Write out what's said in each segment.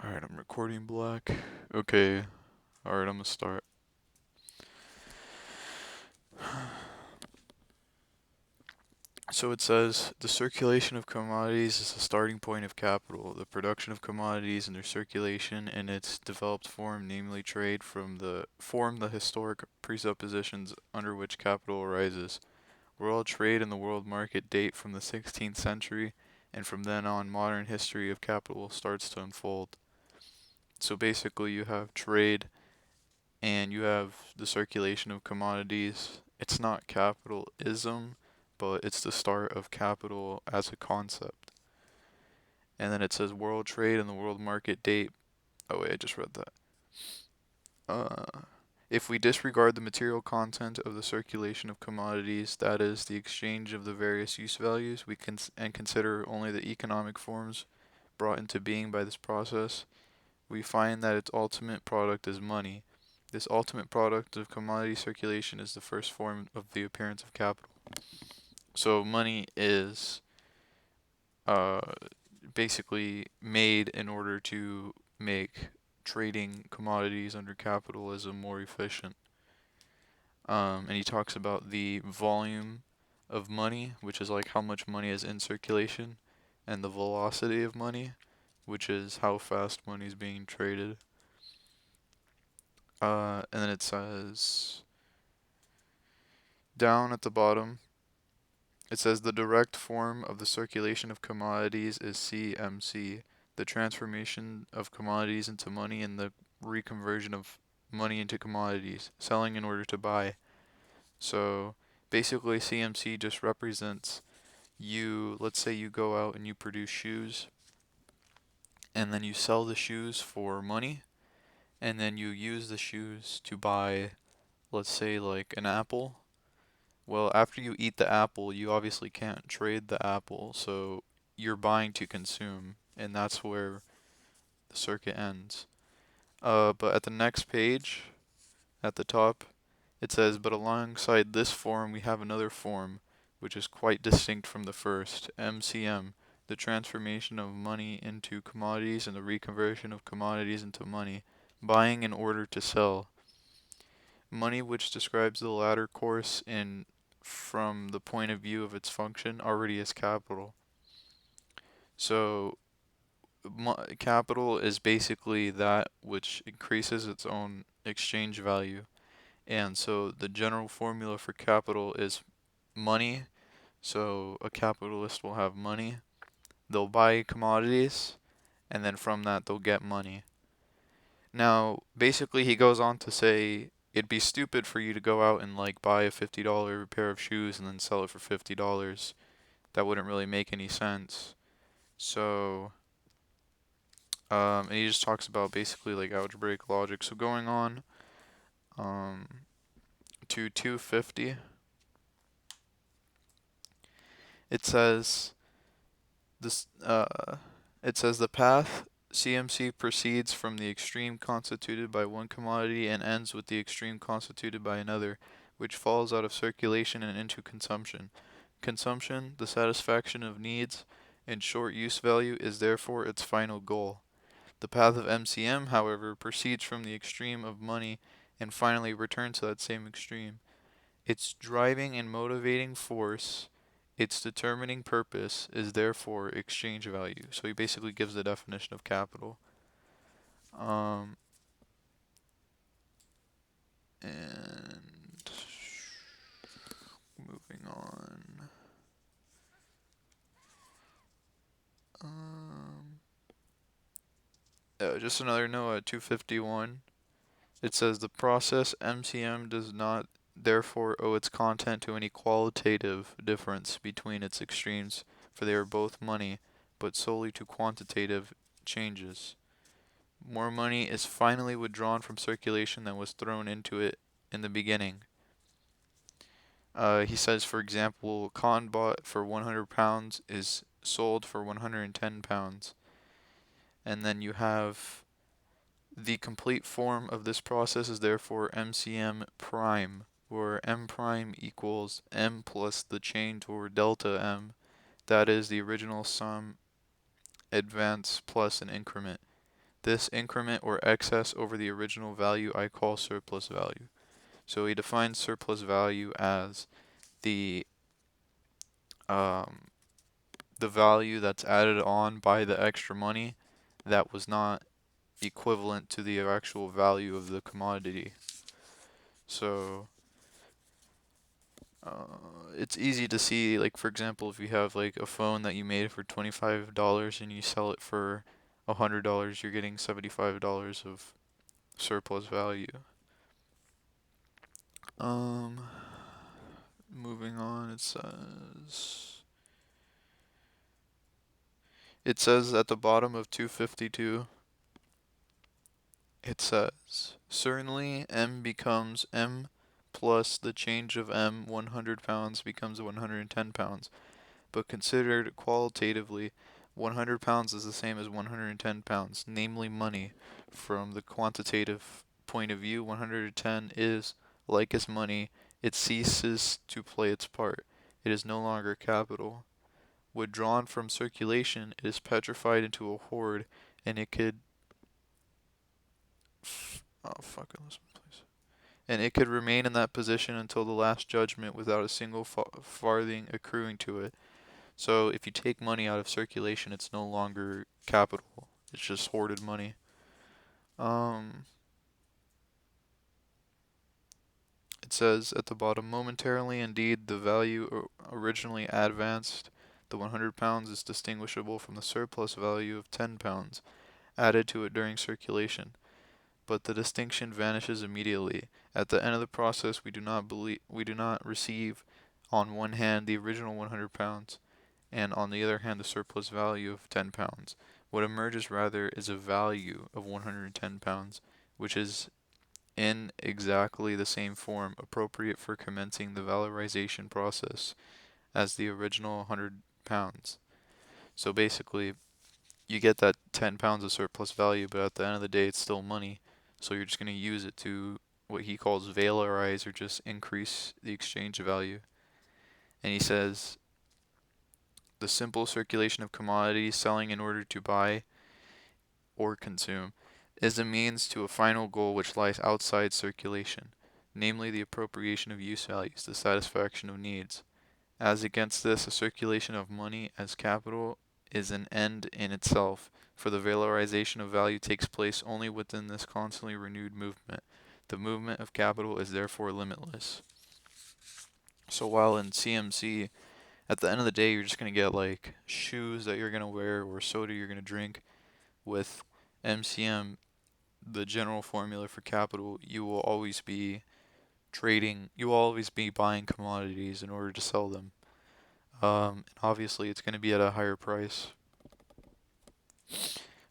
Alright, I'm recording black. Okay, alright, I'm gonna start. So it says the circulation of commodities is the starting point of capital. The production of commodities and their circulation in its developed form, namely trade, form the historic presuppositions under which capital arises. World trade and the world market date from the 16th century, and from then on, modern history of capital starts to unfold. So basically, you have trade and you have the circulation of commodities. It's not capitalism, but it's the start of capital as a concept. And then it says world trade and the world market date. Oh wait, I just read that. Uh, if we disregard the material content of the circulation of commodities, that is, the exchange of the various use values, and consider only the economic forms brought into being by this process, we find that its ultimate product is money. This ultimate product of commodity circulation is the first form of the appearance of capital. So money is uh, basically made in order to make trading commodities under capitalism more efficient. And he talks about the volume of money, which is like how much money is in circulation, and the velocity of money, which is how fast money is being traded. And then it says down at the bottom, it says the direct form of the circulation of commodities is CMC, the transformation of commodities into money and the reconversion of money into commodities, selling in order to buy. So basically, CMC just represents let's say you go out and you produce shoes, and then you sell the shoes for money, and then you use the shoes to buy, let's say, like an apple. Well, after you eat the apple, you obviously can't trade the apple, so you're buying to consume, and that's where the circuit ends. But at the next page, at the top, it says, but alongside this form, we have another form, which is quite distinct from the first, MCM, the transformation of money into commodities and the reconversion of commodities into money, buying in order to sell. Money, which describes the latter course in from the point of view of its function, already is capital. So, capital is basically that which increases its own exchange value. And so, the general formula for capital is money. So, a capitalist will have money, they'll buy commodities, and then from that, they'll get money. Now, basically, he goes on to say it'd be stupid for you to go out and like buy a $50 pair of shoes and then sell it for $50. That wouldn't really make any sense. So, and he just talks about basically like algebraic logic. So going on um, to 250, it says this. It says the path CMC proceeds from the extreme constituted by one commodity and ends with the extreme constituted by another, which falls out of circulation and into consumption. Consumption, the satisfaction of needs, and short use value is therefore its final goal. The path of MCM, however, proceeds from the extreme of money and finally returns to that same extreme. Its driving and motivating force, its determining purpose, is therefore exchange value. So he basically gives the definition of capital. Um, and moving on. Um, just another note at 251. It says the process MCM does not therefore owe its content to any qualitative difference between its extremes, for they are both money, but solely to quantitative changes. More money is finally withdrawn from circulation than was thrown into it in the beginning. He says, for example, cotton bought for £100 is sold for £110. And then you have the complete form of this process is therefore MCM prime, where M prime equals M plus the chain toward delta M. That is the original sum advance plus an increment. This increment or excess over the original value I call surplus value. So he defines surplus value as the um, the value that's added on by the extra money that was not equivalent to the actual value of the commodity. So it's easy to see, like for example, if you have like a phone that you made for $25 and you sell it for $100, you're getting $75 of surplus value. Um, Moving on, it says at the bottom of 252, it says certainly M becomes M plus the change of M 100 pounds becomes 110 pounds. But considered qualitatively, 100 pounds is the same as 110 pounds, namely money. From the quantitative point of view, 110 is, like as money, it ceases to play its part. It is no longer capital. Withdrawn from circulation, it is petrified into a hoard, and it could. Oh, fuck it, listen, please. And it could remain in that position until the last judgment without a single farthing accruing to it. So if you take money out of circulation, it's no longer capital. It's just hoarded money. Um, it says at the bottom, momentarily indeed the value originally advanced, the 100 pounds is distinguishable from the surplus value of 10 pounds added to it during circulation, but the distinction vanishes immediately. At the end of the process, we do not receive on one hand the original 100 pounds, and on the other hand the surplus value of 10 pounds. What emerges rather is a value of 110 pounds, which is in exactly the same form appropriate for commencing the valorization process as the original 100 pounds. So basically, you get that 10 pounds of surplus value, but at the end of the day, it's still money. So you're just going to use it to what he calls valorize or just increase the exchange value. And he says the simple circulation of commodities, selling in order to buy or consume, is a means to a final goal which lies outside circulation, namely the appropriation of use values, the satisfaction of needs. As against this, a circulation of money as capital is an end in itself, for the valorization of value takes place only within this constantly renewed movement. The movement of capital is therefore limitless. So while in CMC, at the end of the day, you're just going to get like shoes that you're going to wear or soda you're going to drink. With MCM, the general formula for capital, you will always be you will always be buying commodities in order to sell them. And obviously, it's going to be at a higher price.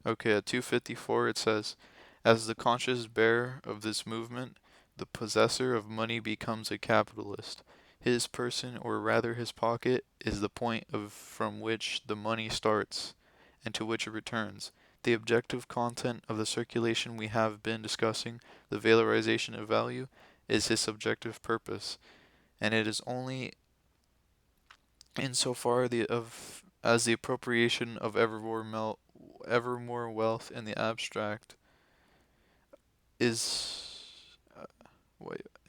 Okay, at 254, it says, as the conscious bearer of this movement, the possessor of money becomes a capitalist. His person, or rather his pocket, is the point from which the money starts, and to which it returns. The objective content of the circulation we have been discussing, the valorization of value, is his subjective purpose, and it is only insofar as the appropriation of ever more wealth in the abstract is uh,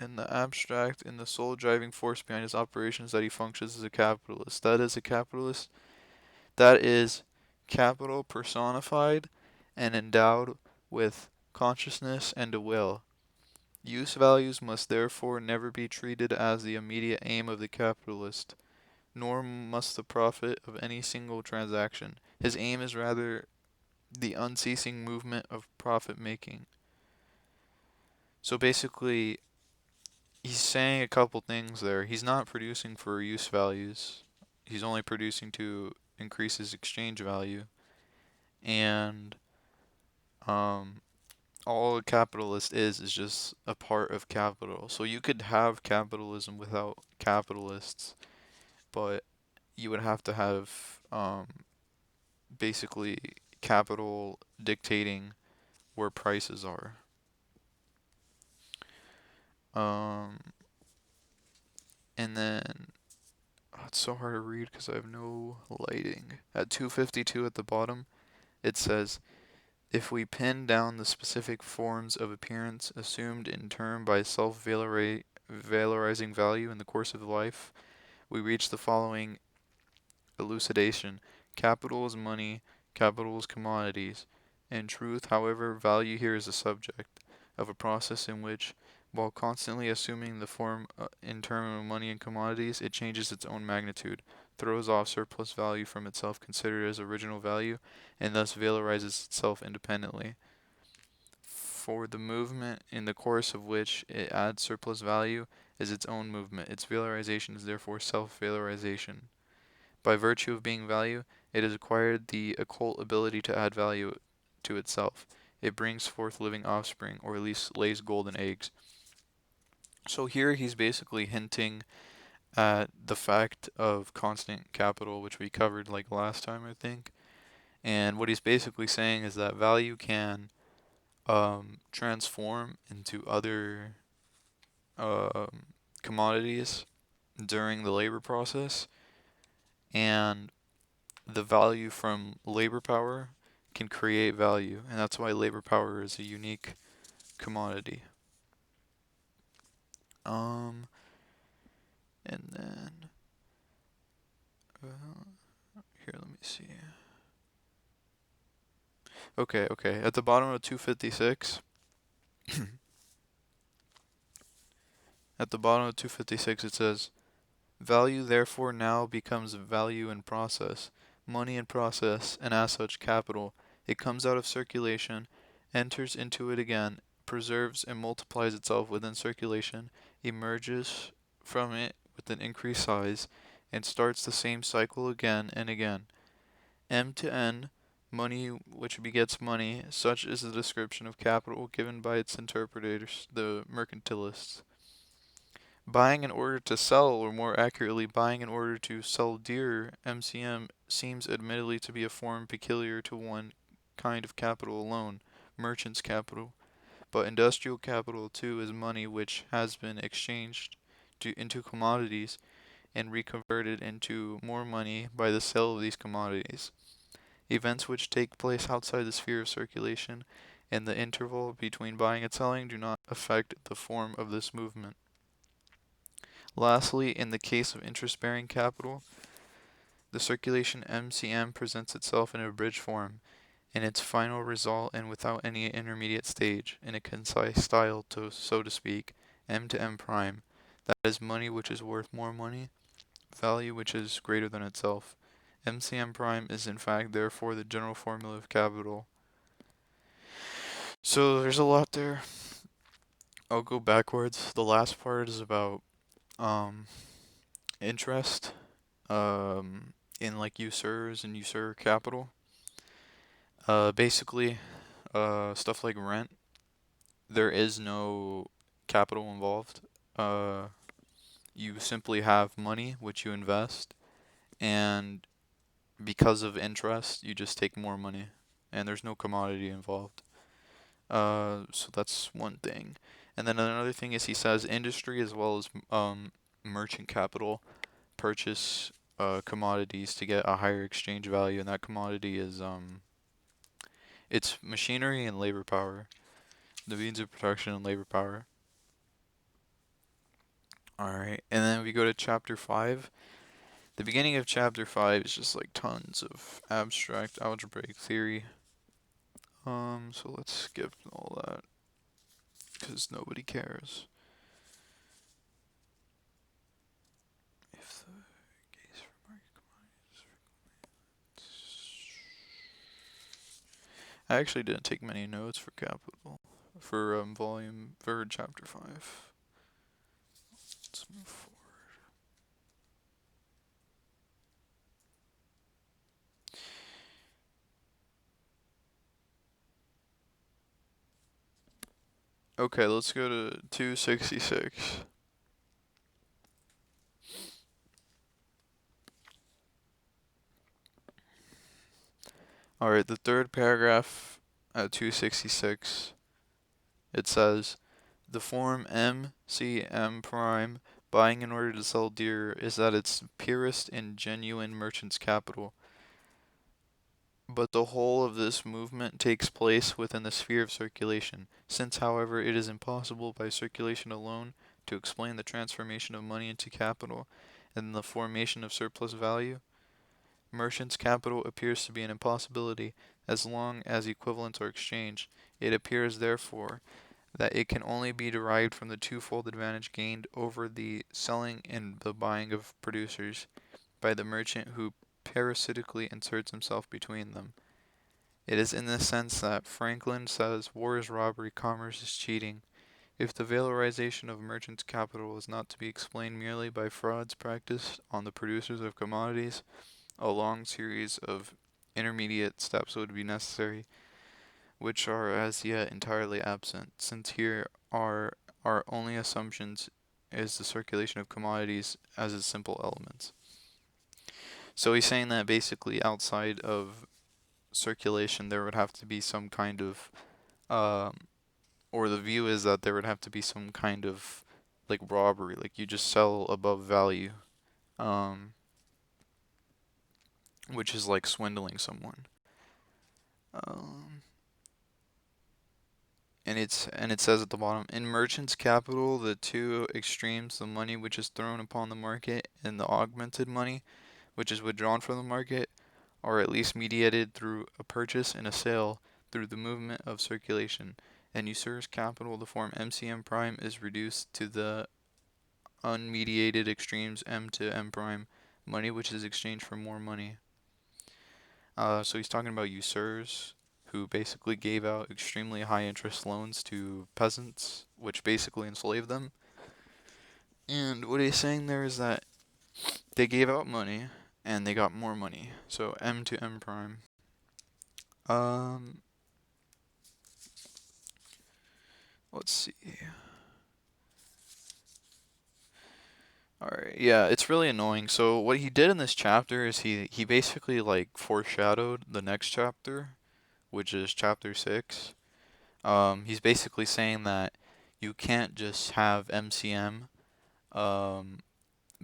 in the abstract in the sole driving force behind his operations that he functions as a capitalist. That is a capitalist. That is capital personified and endowed with consciousness and a will. Use values must therefore never be treated as the immediate aim of the capitalist, nor must the profit of any single transaction. His aim is rather the unceasing movement of profit making. So basically, he's saying a couple things there. He's not producing for use values, he's only producing to increase his exchange value. And um, all a capitalist is just a part of capital. So you could have capitalism without capitalists, but you would have to have basically capital dictating where prices are. Um, and then it's so hard to read because I have no lighting. At 252 at the bottom, it says If we pin down the specific forms of appearance assumed in turn by self-valorizing value in the course of life, we reach the following elucidation. Capital is money, capital is commodities. In truth, however, value here is a subject of a process in which, while constantly assuming the form in terms of money and commodities, it changes its own magnitude, throws off surplus value from itself considered as original value, and thus valorizes itself independently. For the movement in the course of which it adds surplus value is its own movement. Its valorization is therefore self-valorization. By virtue of being value, it has acquired the occult ability to add value to itself. It brings forth living offspring, or at least lays golden eggs. So here he's basically hinting at the fact of constant capital, which we covered like last time, I think. And what he's basically saying is that value can transform into other um, commodities during the labor process, and the value from labor power can create value, and that's why labor power is a unique commodity. Um, and then here, let me see. Okay. At the bottom of 256, at the bottom of 256, it says, "Value therefore now becomes value in process, money in process, and as such capital. It comes out of circulation, enters into it again, preserves and multiplies itself within circulation, emerges from it with an increased size, and starts the same cycle again and again. M to N, money which begets money, such is the description of capital given by its interpreters, the mercantilists. Buying in order to sell, or more accurately, buying in order to sell dearer, MCM, seems admittedly to be a form peculiar to one kind of capital alone, merchant's capital. But industrial capital, too, is money which has been exchanged into commodities and reconverted into more money by the sale of these commodities. Events which take place outside the sphere of circulation and the interval between buying and selling do not affect the form of this movement. Lastly, in the case of interest-bearing capital, the circulation MCM presents itself in a bridge form, in its final result and without any intermediate stage, in a concise style, so to speak, M to M prime. That is money which is worth more money, value which is greater than itself. MCM prime is in fact therefore the general formula of capital." So there's a lot there. I'll go backwards. The last part is about um, interest in like usurers and usurer capital. Basically, stuff like rent, there is no capital involved. Uh, you simply have money which you invest, and because of interest, you just take more money, and there's no commodity involved. So that's one thing. And then another thing is he says industry as well as merchant capital purchase commodities to get a higher exchange value, and that commodity is it's machinery and labor power, the means of production and labor power. All right, and then we go to chapter 5. The beginning of chapter 5 is just like tons of abstract algebraic theory. So let's skip all that because nobody cares. If the case for market commodities, I actually didn't take many notes for capital for volume for chapter 5. Let's move forward. Okay, let's go to 266. Alright, the third paragraph at 266, it says, "The form MCM prime, buying in order to sell dear, is at its purest and genuine merchant's capital. But the whole of this movement takes place within the sphere of circulation. Since, however, it is impossible by circulation alone to explain the transformation of money into capital and the formation of surplus value, merchant's capital appears to be an impossibility as long as equivalents are exchanged. It appears, therefore, that it can only be derived from the twofold advantage gained over the selling and the buying of producers by the merchant who parasitically inserts himself between them. It is in this sense that Franklin says war is robbery, commerce is cheating. If the valorization of merchants' capital is not to be explained merely by frauds practiced on the producers of commodities, a long series of intermediate steps would be necessary, which are as yet entirely absent, since here are our only assumptions is the circulation of commodities as its simple elements. So he's saying that basically outside of circulation there would have to be some kind of um, or the view is that there would have to be some kind of like robbery, like you just sell above value, um, which is like swindling someone. Um, and it says at the bottom, in merchants' capital, the two extremes, the money which is thrown upon the market and the augmented money which is withdrawn from the market, are at least mediated through a purchase and a sale through the movement of circulation. And usurer's capital, the form MCM prime, is reduced to the unmediated extremes M to M prime, money which is exchanged for more money. So he's talking about usurers who basically gave out extremely high interest loans to peasants, which basically enslaved them. And what he's saying there is that they gave out money and they got more money. So M to M prime. Um, let's see. Alright, yeah, it's really annoying. So what he did in this chapter is he basically like foreshadowed the next chapter, which is chapter 6. He's basically saying that you can't just have MCM um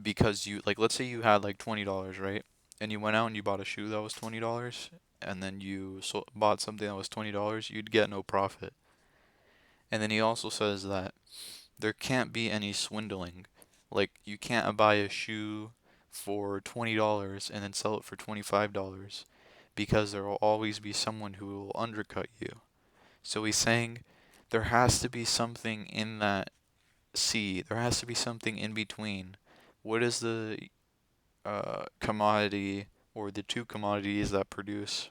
because you like let's say you had like $20, right? And you went out and you bought a shoe that was $20 and then you bought something that was $20, you'd get no profit. And then he also says that there can't be any swindling. Like you can't buy a shoe for $20 and then sell it for $25 because there will always be someone who will undercut you. So he's saying there has to be something in that sea. There has to be something in between. What is the commodity or the two commodities that produce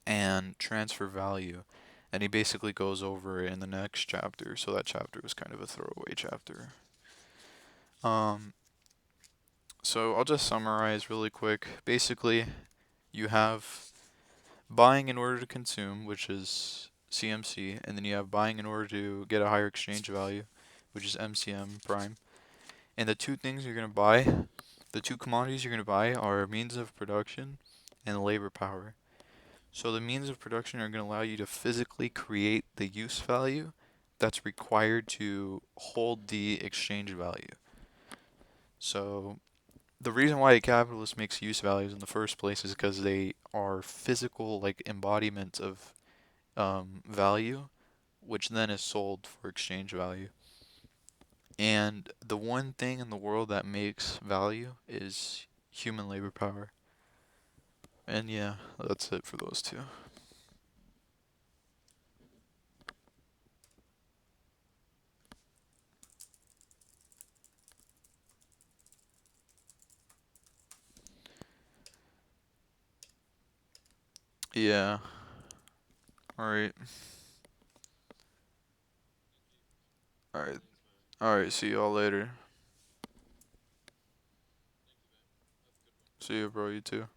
and transfer value? And he basically goes over it in the next chapter. So that chapter was kind of a throwaway chapter. Um, so I'll just summarize really quick. Basically, you have buying in order to consume, which is CMC, and then you have buying in order to get a higher exchange value, which is MCM prime. And the two things you're going to buy, the two commodities you're going to buy are means of production and labor power. So the means of production are going to allow you to physically create the use value that's required to hold the exchange value. So the reason why a capitalist makes use values in the first place is because they are physical, like embodiments of value, which then is sold for exchange value. And the one thing in the world that makes value is human labor power. And yeah, that's it for those two. Yeah. Alright. Alright. Alright, see y'all later. See you, bro. You too.